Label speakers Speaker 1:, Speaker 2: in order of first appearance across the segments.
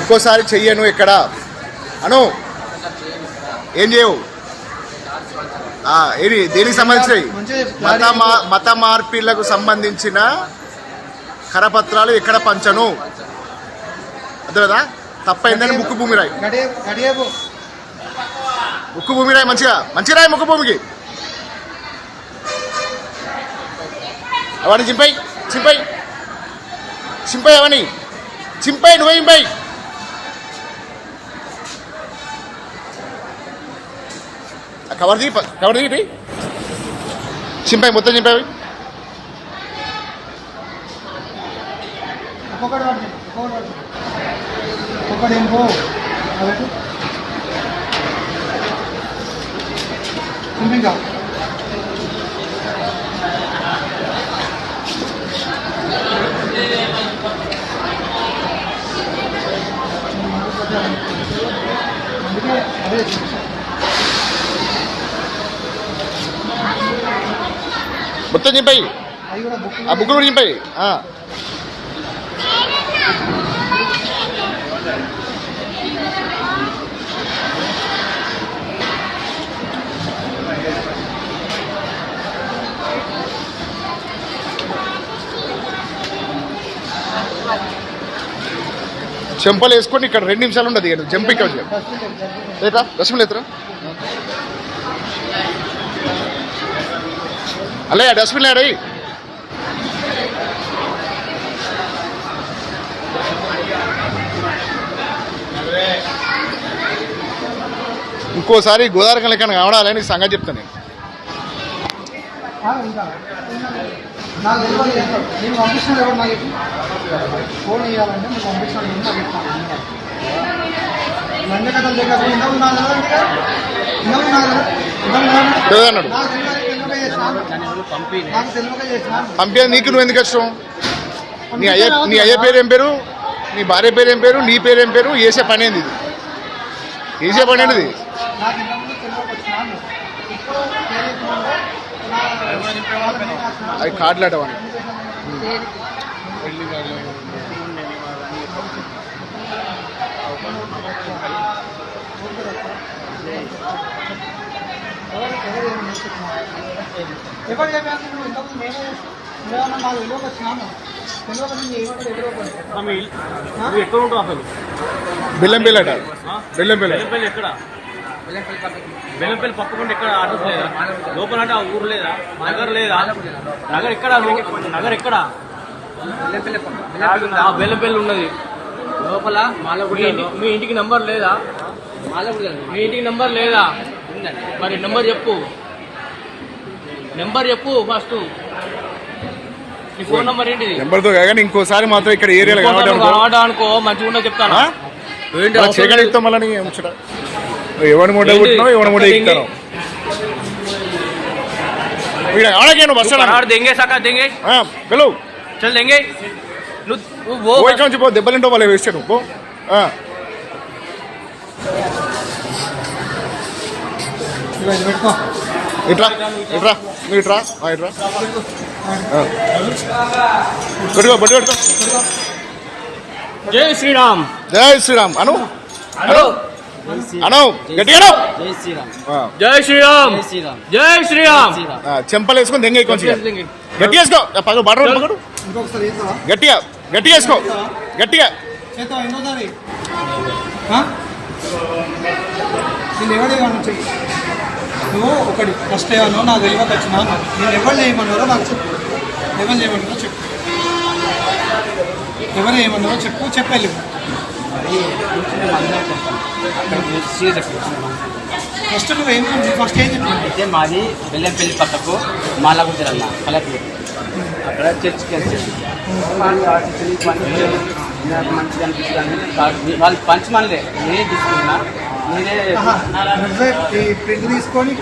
Speaker 1: ఇంకోసారి చెయ్యను ఎక్కడ అను ఏం చేయవు ఏది దేనికి సంబంధించి మత మార్పిళ్లకు సంబంధించిన కరపత్రాలు ఎక్కడ పంచను అర్థమేదా తప్పైందని ముక్కు భూమి రాయి ముక్కు భూమి రాయి మంచిగా రాయి ముక్కు భూమికి అవన్నీ చింపై అవన్నీ నువ్వే చింపై కవర్ దిగి చింపై మొత్తం చింపై మొత్తం చింపై ఆ బుక్కులు కూడా చింపై చెంపలు వేసుకొని ఇక్కడ 2 నిమిషాలు ఉండదు ఇక్కడ జంప్ ఇక్కడ లేదా రసం లేదురా అలే డస్ట్బిన్ లేడీ ఇంకోసారి గోదావరి లెక్క కావడాలని సంగతి చెప్తాను
Speaker 2: నేను పంపిస్తాను ఎవరు నాకు ఫోన్ ఇవ్వాలంటే నేను పంపిస్తాను లంచ కథలు లేకపోతే
Speaker 1: పంపే నీకు నువ్వు ఎందుకు వచ్చావు నీ అయ్య పేరు ఏం పేరు నీ భార్య పేరు ఏం పేరు నీ పేరు ఏం పేరు వేసే పని ఏంది ఇది వేసే పని ఏంటిది అవి కార్డులాటవని
Speaker 2: ఎవరు చెప్పాను ఇంతకుముందు నేనే నాకు వెళ్ళికి వచ్చినాను
Speaker 3: ఎక్కడ ఉంటావు అసలు
Speaker 1: బెల్లంపల్లి అట బెల్లంపల్లి
Speaker 3: ఎక్కడ బెల్లంపల్లి పక్కకుండా ఎక్కడ అడ్రస్ లేదా లోపల అంటే ఆ ఊరు లేదా నగర్ ఎక్కడ బెల్లంపల్లి ఉన్నది లోపల మీ ఇంటికి నంబర్ లేదా మీ ఇంటికి నంబర్ లేదా మరి నెంబర్ చెప్పు ఫస్ట్ నీ ఫోన్ నంబర్ ఏంటిది
Speaker 1: నెంబర్తో కానీ ఇంకోసారి మాత్రం ఇక్కడ ఏరియాలో
Speaker 3: అనుకో మంచిగా ఉన్నా చెప్తాను
Speaker 1: చేయగలుగుతాం మళ్ళీ ఎవరి మూట కుట్టినావు ఎవరి మూట ఎక్కుతావు బస్
Speaker 3: देंगे सका देंगे
Speaker 1: పిలువు
Speaker 3: चल देंगे
Speaker 1: నుంచి పో దెబ్బలింటో వాళ్ళు వేస్తాడు పో ఇట్రా ఇట్రా నువ్వు ఇట్రా ఇట్రా పెట్టుకో బట్టి పెట్టుకో
Speaker 3: జై శ్రీరామ్
Speaker 1: అను అను గట్టిగా జై శ్రీరామ్ చెంపలు వేసుకొని దెంగ కొంచెం గట్టిగా వేసుకో పగడు గట్టిగా వేసుకో గట్టిగా
Speaker 2: నువ్వు ఒకటి ఫస్ట్ ఏమన్నా నాకు తెలియక వచ్చినా నేను ఎవరు ఏమన్నారో నాకు చెప్పు ఎవరు ఏమన్నారో చెప్పు ఎవరు ఏమన్నారో చెప్పాలి ఫస్ట్ నువ్వేం ఫస్ట్ ఏం చెప్పి
Speaker 4: అయితే మాది బెల్లంపల్లి పక్కకు మాలగుంజరన్న కలెక్టర్ అక్కడ చర్చికి వెళ్తుంది మంచిగా అనిపిస్తుంది వాళ్ళు పంచమనిలే నేనే తీసుకున్నా నేనే
Speaker 2: ప్రింట్ తీసుకొని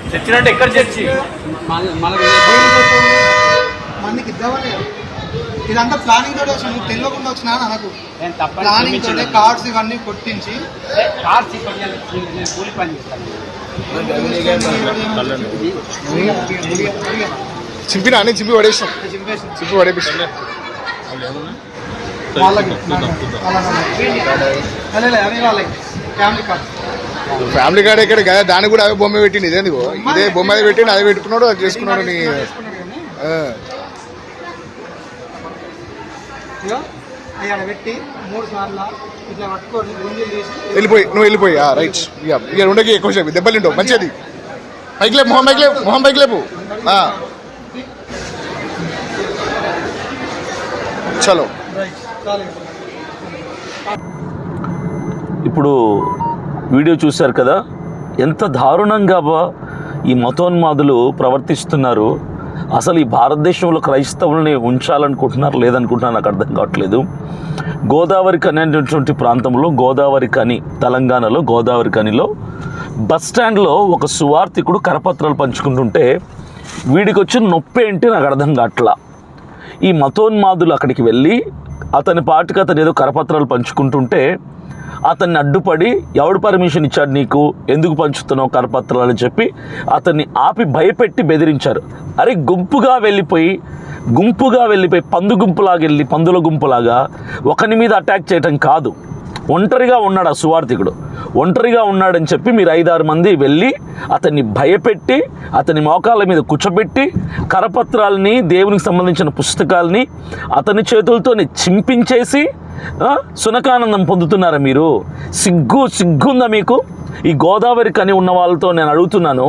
Speaker 3: చర్చి అంటే ఎక్కడ చర్చి
Speaker 2: మందికి ఇద్దామని ఇదంతా ప్లానింగ్ తోటి వచ్చి నువ్వు తెలియకుండా వచ్చినా నాకు ప్లానింగ్ తోటి కార్డ్స్ ఇవన్నీ కొట్టించి
Speaker 4: కార్డ్స్ కూలి పని చేస్తాను
Speaker 1: చింపినా అని చింపి పడేసాం,
Speaker 2: చింపేసి
Speaker 1: చింపి పడేపిస్తాం.
Speaker 2: వాళ్ళకి అవి వాళ్ళకి ఫ్యామిలీ కార్డ్.
Speaker 1: ఫ్యామిలీ కార్డ్ ఇక్కడ కదా, దానికి కూడా అదే బొమ్మ పెట్టింది. ఇదేంది ఇదే బొమ్మ అది పెట్టిండు, అది పెట్టుకున్నాడు, అది చేసుకున్నాడు. నీ
Speaker 2: అయ్యాడ పెట్టి 3 సార్లు ఇట్లా పట్టుకొని గుంజీలు తీసి
Speaker 1: వెళ్ళిపోయి, నువ్వు వెళ్ళిపోయి. రైట్. ఇక ఉండకి ఎక్కువ సేపు దెబ్బలు తింటావు. మంచిది. పైకి లేపు, మొహం పైకి లేపు, మొహం పైకి లేపు. చలో.
Speaker 5: ఇప్పుడు వీడియో చూశారు కదా, ఎంత దారుణంగా ఈ మతోన్మాదులు ప్రవర్తిస్తున్నారు. అసలు ఈ భారతదేశంలో క్రైస్తవుల్ని ఉంచాలనుకుంటున్నారు లేదనుకుంటున్నారు నాకు అర్థం కావట్లేదు. గోదావరి కని అనేటువంటి ప్రాంతంలో, గోదావరి కని తెలంగాణలో గోదావరి కనిలో బస్ స్టాండ్లో ఒక సువార్థికుడు కరపత్రాలు పంచుకుంటుంటే వీడికి వచ్చిన నొప్పి ఏంటి నాకు అర్థం కావట్లా. ఈ మతోన్మాదులు అక్కడికి వెళ్ళి అతని పాటికి అతను ఏదో కరపత్రాలు పంచుకుంటుంటే అతన్ని అడ్డుపడి, ఎవడు పర్మిషన్ ఇచ్చాడు నీకు, ఎందుకు పంచుతున్నావు కరపత్రాలు అని చెప్పి అతన్ని ఆపి భయపెట్టి బెదిరించారు. అరే గుంపుగా వెళ్ళిపోయి పందుల గుంపులాగా ఒకని మీద అటాక్ చేయటం కాదు. ఒంటరిగా ఉన్నాడు ఆ సువార్థికుడు, ఒంటరిగా ఉన్నాడని చెప్పి మీరు 5-6 మంది వెళ్ళి అతన్ని భయపెట్టి అతని మోకాళ్ళ మీద కూర్చోబెట్టి కరపత్రాలని, దేవునికి సంబంధించిన పుస్తకాలని అతని చేతులతోనే చింపించేసి సునకానందం పొందుతున్నారా మీరు? సిగ్గుందా మీకు? ఈ గోదావరి కని ఉన్న వాళ్ళతో నేను అడుగుతున్నాను,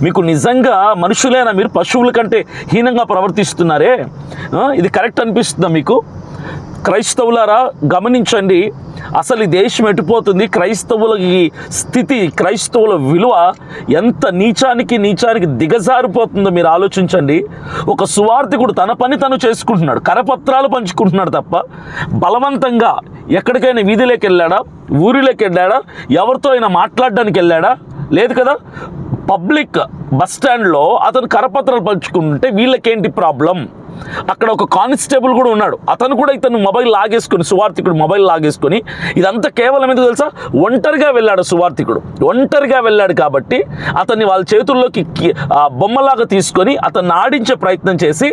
Speaker 5: మీకు నిజంగా మనుషులైనా మీరు పశువుల కంటే హీనంగా ప్రవర్తిస్తున్నారే? ఇది కరెక్ట్ అనిపిస్తుందా మీకు? క్రైస్తవులారా గమనించండి, అసలు ఈ దేశం ఎటుపోతుంది, క్రైస్తవుల ఈ స్థితి, క్రైస్తవుల విలువ ఎంత నీచానికి దిగజారిపోతుందో మీరు ఆలోచించండి. ఒక సువార్థికుడు తన పని తను చేసుకుంటున్నాడు, కరపత్రాలు పంచుకుంటున్నాడు తప్ప బలవంతంగా ఎక్కడికైనా వీధిలోకి వెళ్ళాడా, ఊరిలోకి వెళ్ళాడా, ఎవరితో అయినా మాట్లాడడానికి వెళ్ళాడా? లేదు కదా. పబ్లిక్ బస్ స్టాండ్లో అతను కరపత్రాలు పంచుకుంటుంటే వీళ్ళకేంటి ప్రాబ్లం? అక్కడ ఒక కానిస్టేబుల్ కూడా ఉన్నాడు, అతను కూడా ఇతను మొబైల్ లాగేసుకొని, సువార్థికుడు మొబైల్ లాగేసుకొని, ఇదంతా కేవలం ఎందుకు తెలుసా? ఒంటరిగా వెళ్ళాడు సువార్థికుడు, ఒంటరిగా వెళ్ళాడు కాబట్టి అతన్ని వాళ్ళ చేతుల్లోకి బొమ్మలాగా తీసుకొని అతన్ని ఆడించే ప్రయత్నం చేసి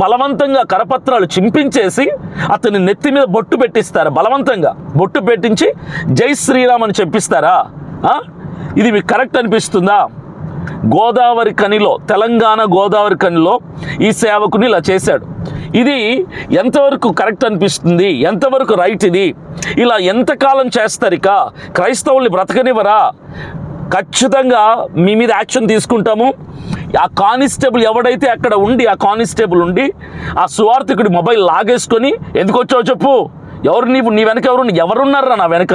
Speaker 5: బలవంతంగా కరపత్రాలు చింపించేసి అతని నెత్తి మీద బొట్టు పెట్టిస్తారు. బలవంతంగా బొట్టు పెట్టించి జై శ్రీరామ్ అని చెప్పిస్తారా? ఇది మీకు కరెక్ట్ అనిపిస్తుందా? గోదావరి కనిలో, తెలంగాణ గోదావరి కనిలో ఈ సేవకుని ఇలా చేశాడు. ఇది ఎంతవరకు కరెక్ట్ అనిపిస్తుంది? ఎంతవరకు రైట్? ఇది ఇలా ఎంతకాలం చేస్తారు? ఇక క్రైస్తవుల్ని బ్రతకనివ్వరా? ఖచ్చితంగా మీ మీద యాక్షన్ తీసుకుంటాము. ఆ కానిస్టేబుల్ ఎవడైతే అక్కడ ఉండి, ఆ కానిస్టేబుల్ ఉండి ఆ సువార్థికుడి మొబైల్ లాగేసుకొని, ఎందుకు వచ్చావు చెప్పు, ఎవరు నీ వెనక ఎవరున్నారా? నా వెనక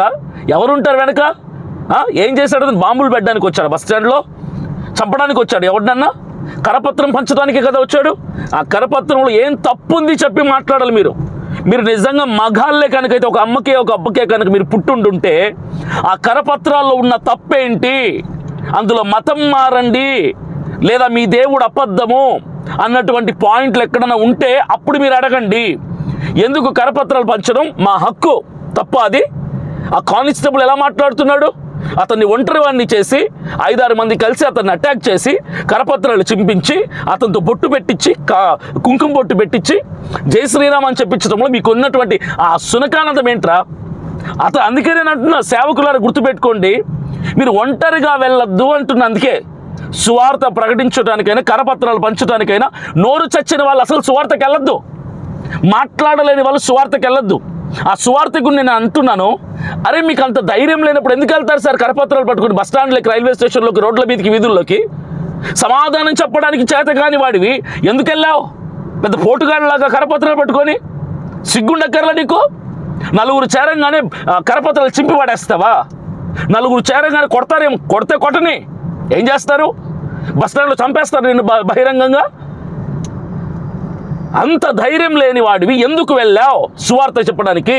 Speaker 5: ఎవరుంటారు? వెనక ఏం చేశాడు? బాంబులు పెట్టడానికి వచ్చాడు, బస్ స్టాండ్లో చంపడానికి వచ్చాడు. ఎవరినన్నా? కరపత్రం పంచడానికే కదా వచ్చాడు. ఆ కరపత్రంలో ఏం తప్పు ఉంది చెప్పి మాట్లాడాలి మీరు నిజంగా మగాళ్ళే కనుకైతే, ఒక అమ్మకే ఒక అబ్బకే కనుక మీరు పుట్టుండుంటే ఆ కరపత్రాల్లో ఉన్న తప్పేంటి? అందులో మతం మారండి లేదా మీ దేవుడు అబద్ధము అన్నటువంటి పాయింట్లు ఎక్కడన్నా ఉంటే అప్పుడు మీరు అడగండి. ఎందుకు కరపత్రాలు పంచడం మా హక్కు, తప్ప అది? ఆ కానిస్టేబుల్ ఎలా మాట్లాడుతున్నాడు? అతన్ని ఒంటరివాణ్ణి చేసి 5-6 మంది కలిసి అతన్ని అటాక్ చేసి కరపత్రాలు చింపించి అతనితో బొట్టు పెట్టించి, కుంకుమ బొట్టు పెట్టించి జై శ్రీరామ్ అని చెప్పించడంలో మీకు ఉన్నటువంటి ఆ సునకానందం ఏంట్రా? అందుకే నేను అంటున్నా, సేవకులారా గుర్తుపెట్టుకోండి, మీరు ఒంటరిగా వెళ్ళొద్దు అంటున్నా. అందుకే సువార్త ప్రకటించడానికైనా, కరపత్రాలు పంచడానికైనా నోరు చచ్చిన వాళ్ళు అసలు సువార్తకి వెళ్ళొద్దు, మాట్లాడలేని వాళ్ళు సువార్తకి వెళ్ళొద్దు. ఆ సువార్తకు నేను అంటున్నాను, అరే మీకు అంత ధైర్యం లేనప్పుడు ఎందుకు వెళ్తారు సార్ కరపత్రాలు పట్టుకుని బస్ స్టాండ్లోకి, రైల్వే స్టేషన్లోకి, రోడ్ల మీదకి, వీధుల్లోకి? సమాధానం చెప్పడానికి చేత కాని వాడివి ఎందుకు వెళ్ళావు? పెద్ద పోటుగాడిలాగా కరపత్రాలు పట్టుకొని సిగ్గుండక్కర్లా నీకు? నలుగురు చేరంగానే కరపత్రాలు చింపి పడేస్తావా? నలుగురు చేరంగానే కొడతారేమో, కొడితే కొట్టని ఏం చేస్తారు? బస్ స్టాండ్లో చంపేస్తారు నేను బహిరంగంగా. అంత ధైర్యం లేని వాడివి ఎందుకు వెళ్ళావు సువార్త చెప్పడానికి?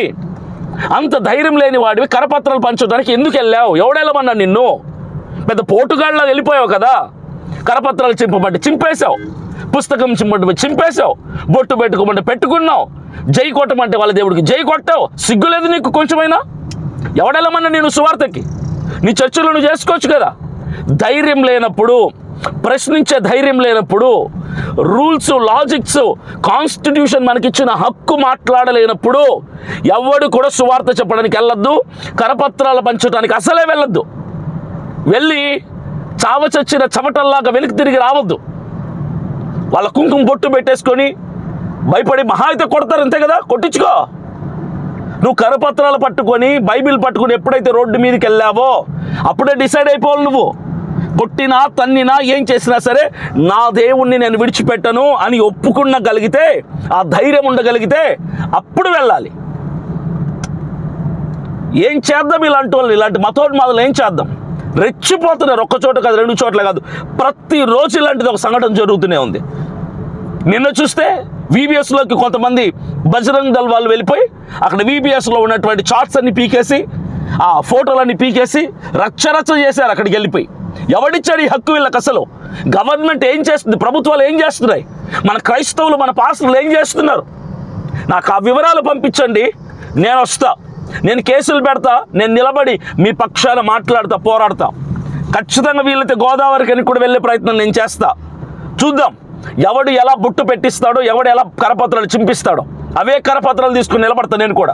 Speaker 5: అంత ధైర్యం లేని వాడివి కరపత్రాలు పంచడానికి ఎందుకు వెళ్ళావు? ఎవడెళ్ళమన్నా నిన్ను? పెద్ద పోటుగాళ్ళ వెళ్ళిపోయావు కదా. కరపత్రాలు చింపమంటే చింపేశావు, పుస్తకం చింపమంటే చింపేశావు, బొట్టు పెట్టుకోమంటే పెట్టుకున్నావు, జై కొట్టమంటే వాళ్ళ దేవుడికి జై కొట్టావు. సిగ్గులేదు నీకు కొంచెమైనా? ఎవడెళ్ళమన్నా నేను సువార్తకి? నీ చర్చలు నువ్వు చేసుకోవచ్చు కదా. ధైర్యం లేనప్పుడు ప్రశ్నించే ధైర్యం లేనప్పుడు, రూల్స్, లాజిక్స్, కాన్స్టిట్యూషన్ మనకిచ్చిన హక్కు మాట్లాడలేనప్పుడు ఎవడు కూడా సువార్త చెప్పడానికి వెళ్ళొద్దు, కరపత్రాలు పంచడానికి అసలే వెళ్ళొద్దు. వెళ్ళి చావ చచ్చిన చెమటల్లాగా వెలికి తిరిగి రావద్దు. వాళ్ళ కుంకుమ బొట్టు పెట్టేసుకొని భయపడి మహా అయితే కొడతారు, అంతే కదా, కొట్టించుకో. నువ్వు కరపత్రాలు పట్టుకొని బైబిల్ పట్టుకొని ఎప్పుడైతే రోడ్డు మీదకి వెళ్ళావో అప్పుడే డిసైడ్ అయిపోవాలి. నువ్వు కొట్టినా తన్నినా ఏం చేసినా సరే నా దేవుణ్ణి నేను విడిచిపెట్టను అని ఒప్పుకునగలిగితే, ఆ ధైర్యం ఉండగలిగితే అప్పుడు వెళ్ళాలి. ఏం చేద్దాం ఇలాంటి వాళ్ళు, ఇలాంటి మతోన్మాదులు ఏం చేద్దాం? రెచ్చిపోతున్నారు. ఒక్క చోట కాదు, 2 చోట్ల కాదు, ప్రతిరోజు ఇలాంటిది ఒక సంఘటన జరుగుతూనే ఉంది. నిన్న చూస్తే VBSలోకి కొంతమంది బజరంగ్ దళ్ వాళ్ళు వెళ్ళిపోయి అక్కడ VBSలో ఉన్నటువంటి చార్ట్స్ అన్ని పీకేసి, ఆ ఫోటోలన్నీ పీకేసి రచ్చరచ్చ చేశారు అక్కడికి వెళ్ళిపోయి. ఎవడిచ్చాడు ఈ హక్కు వీళ్ళకి? అసలు గవర్నమెంట్ ఏం చేస్తుంది? ప్రభుత్వాలు ఏం చేస్తున్నాయి? మన క్రైస్తవులు, మన పాస్టర్లు ఏం చేస్తున్నారు? నాకు ఆ వివరాలు పంపించండి, నేను వస్తా, నేను కేసులు పెడతా, నేను నిలబడి మీ పక్షాన మాట్లాడతా, పోరాడతా. ఖచ్చితంగా వీళ్ళైతే గోదావరికి అని కూడా వెళ్ళే ప్రయత్నం నేను చేస్తా. చూద్దాం ఎవడు ఎలా బుట్టు పెట్టిస్తాడో, ఎవడు ఎలా కరపత్రాలు చింపిస్తాడో. అవే కరపత్రాలు తీసుకుని నిలబడతా నేను కూడా.